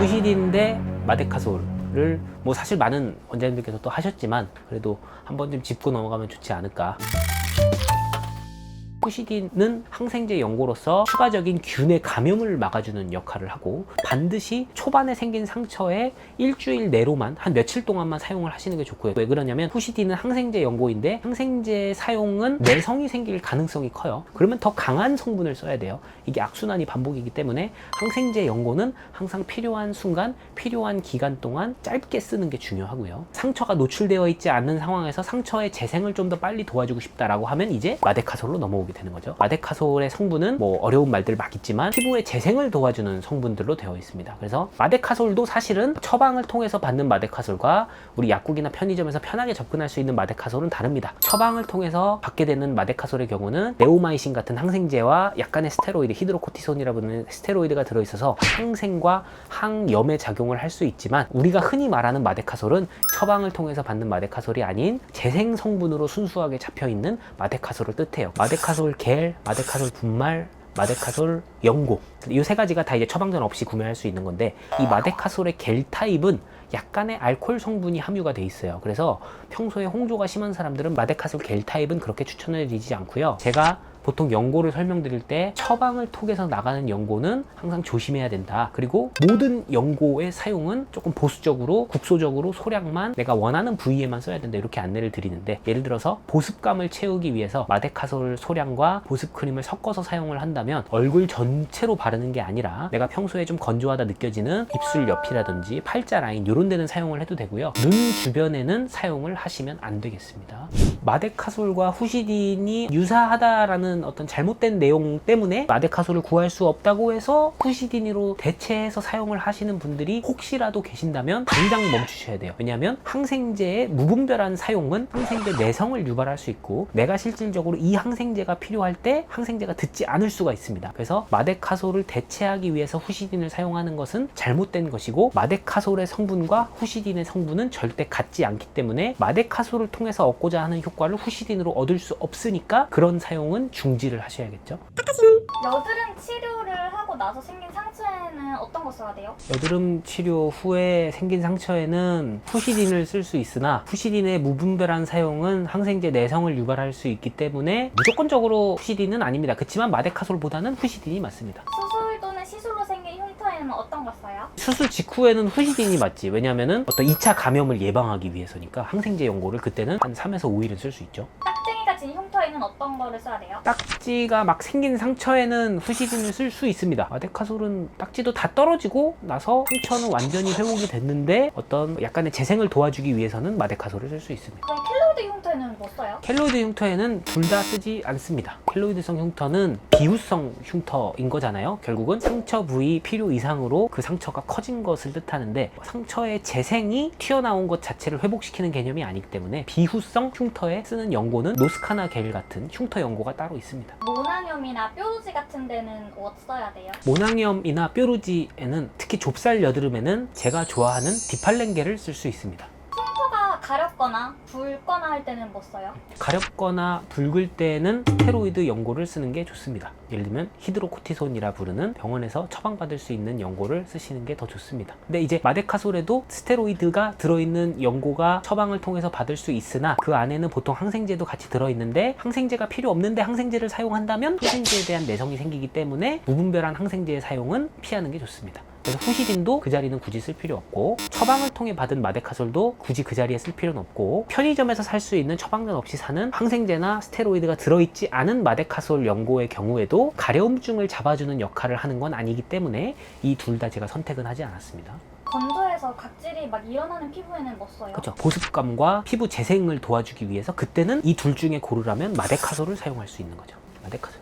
후시딘 대 마데카솔을 뭐 사실 많은 원장님들께서 또 하셨지만 그래도 한 번 좀 짚고 넘어가면 좋지 않을까. 후시딘은 항생제 연고로서 추가적인 균의 감염을 막아주는 역할을 하고, 반드시 초반에 생긴 상처에 일주일 내로만, 한 며칠 동안만 사용을 하시는 게 좋고요. 왜 그러냐면 후시딘은 항생제 연고인데 항생제 사용은 내성이 생길 가능성이 커요. 그러면 더 강한 성분을 써야 돼요. 이게 악순환이 반복이기 때문에 항생제 연고는 항상 필요한 순간, 필요한 기간 동안 짧게 쓰는 게 중요하고요. 상처가 노출되어 있지 않는 상황에서 상처의 재생을 좀 더 빨리 도와주고 싶다라고 하면 이제 마데카솔로 넘어오게 되는 거죠. 마데카솔의 성분은 뭐 어려운 말들 막 있지만 피부의 재생을 도와주는 성분들로 되어 있습니다. 그래서 마데카솔도 사실은 처방을 통해서 받는 마데카솔과 우리 약국이나 편의점에서 편하게 접근할 수 있는 마데카솔은 다릅니다. 처방을 통해서 받게 되는 마데카솔의 경우는 네오마이신 같은 항생제와 약간의 스테로이드, 히드로코티손이라 부르는 스테로이드가 들어있어서 항생과 항염의 작용을 할 수 있지만, 우리가 흔히 말하는 마데카솔은 처방을 통해서 받는 마데카솔이 아닌 재생 성분으로 순수하게 잡혀있는 마데카솔을 뜻해요. 마데카솔 겔, 마데카솔 분말, 마데카솔 연고, 이 세 가지가 다 이제 처방전 없이 구매할 수 있는 건데, 이 마데카솔의 겔 타입은 약간의 알코올 성분이 함유가 돼 있어요. 그래서 평소에 홍조가 심한 사람들은 마데카솔 겔 타입은 그렇게 추천을 드리지 않고요. 제가 보통 연고를 설명드릴 때 처방을 통해서 나가는 연고는 항상 조심해야 된다. 그리고 모든 연고의 사용은 조금 보수적으로, 국소적으로 소량만 내가 원하는 부위에만 써야 된다, 이렇게 안내를 드리는데, 예를 들어서 보습감을 채우기 위해서 마데카솔 소량과 보습 크림을 섞어서 사용을 한다면 얼굴 전체로 바르는 게 아니라 내가 평소에 좀 건조하다 느껴지는 입술 옆이라든지 팔자 라인 이런 데는 사용을 해도 되고요. 눈 주변에는 사용을 하시면 안 되겠습니다. 마데카솔과 후시딘이 유사하다라는 어떤 잘못된 내용 때문에 마데카솔을 구할 수 없다고 해서 후시딘으로 대체해서 사용을 하시는 분들이 혹시라도 계신다면 당장 멈추셔야 돼요. 왜냐하면 항생제의 무분별한 사용은 항생제 내성을 유발할 수 있고, 내가 실질적으로 이 항생제가 필요할 때 항생제가 듣지 않을 수가 있습니다. 그래서 마데카솔을 대체하기 위해서 후시딘을 사용하는 것은 잘못된 것이고, 마데카솔의 성분과 후시딘의 성분은 절대 같지 않기 때문에 마데카솔을 통해서 얻고자 하는 효과를 후시딘으로 얻을 수 없으니까 그런 사용은 중지를 하셔야겠죠. 여드름 치료를 하고 나서 생긴 상처에는 어떤 거 써야 돼요? 여드름 치료 후에 생긴 상처에는 후시딘을 쓸 수 있으나, 후시딘의 무분별한 사용은 항생제 내성을 유발할 수 있기 때문에 무조건적으로 후시딘은 아닙니다. 그렇지만 마데카솔보다는 후시딘이 맞습니다. 수술 또는 시술로 생긴 흉터에는 어떤 거 써요? 수술 직후에는 후시딘이 맞지. 왜냐면은 어떤 2차 감염을 예방하기 위해서니까 항생제 연고를 그때는 한 3에서 5일은 쓸 수 있죠. 딱쟁이가 진 흉터에는 어떤 거를 써야 돼요? 딱지가 막 생긴 상처에는 후시딘을 쓸 수 있습니다. 마데카솔은 딱지도 다 떨어지고 나서 상처는 완전히 회복이 됐는데 어떤 약간의 재생을 도와주기 위해서는 마데카솔을 쓸 수 있습니다. 그럼 켈로이드 흉터에는 뭐 써요? 켈로이드 흉터에는 둘 다 쓰지 않습니다. 켈로이드성 흉터는 비후성 흉터인 거잖아요. 결국은 상처 부위 필요 이상으로 그 상처가 커진 것을 뜻하는데, 상처의 재생이 튀어나온 것 자체를 회복시키는 개념이 아니기 때문에 비후성 흉터에 쓰는 연고는 노스카나 겔 같은 흉터 연고가 따로 있습니다. 모낭염이나 뾰루지 같은 데는 뭐 써야 돼요? 모낭염이나 뾰루지에는, 특히 좁쌀 여드름에는 제가 좋아하는 디팔렌겔을 쓸 수 있습니다. 흉터가 가렵거나 붉거나 할 때는 뭐 써요? 가렵거나 붉을 때는 스테로이드 연고를 쓰는 게 좋습니다. 예를 들면 히드로코티손이라 부르는 병원에서 처방받을 수 있는 연고를 쓰시는 게 더 좋습니다. 근데 이제 마데카솔에도 스테로이드가 들어있는 연고가 처방을 통해서 받을 수 있으나, 그 안에는 보통 항생제도 같이 들어있는데, 항생제가 필요 없는데 항생제를 사용한다면 항생제에 대한 내성이 생기기 때문에 무분별한 항생제의 사용은 피하는 게 좋습니다. 그래서 후시딘도 그 자리는 굳이 쓸 필요 없고, 처방을 통해 받은 마데카솔도 굳이 그 자리에 쓸 필요는 없고, 편의점에서 살 수 있는 처방전 없이 사는 항생제나 스테로이드가 들어있지 않은 마데카솔 연고의 경우에도 가려움증을 잡아주는 역할을 하는 건 아니기 때문에 이 둘 다 제가 선택은 하지 않았습니다. 건조해서 각질이 막 일어나는 피부에는 뭐 써요? 그렇죠. 보습감과 피부 재생을 도와주기 위해서 그때는 이 둘 중에 고르라면 마데카솔을 사용할 수 있는 거죠. 마데카솔.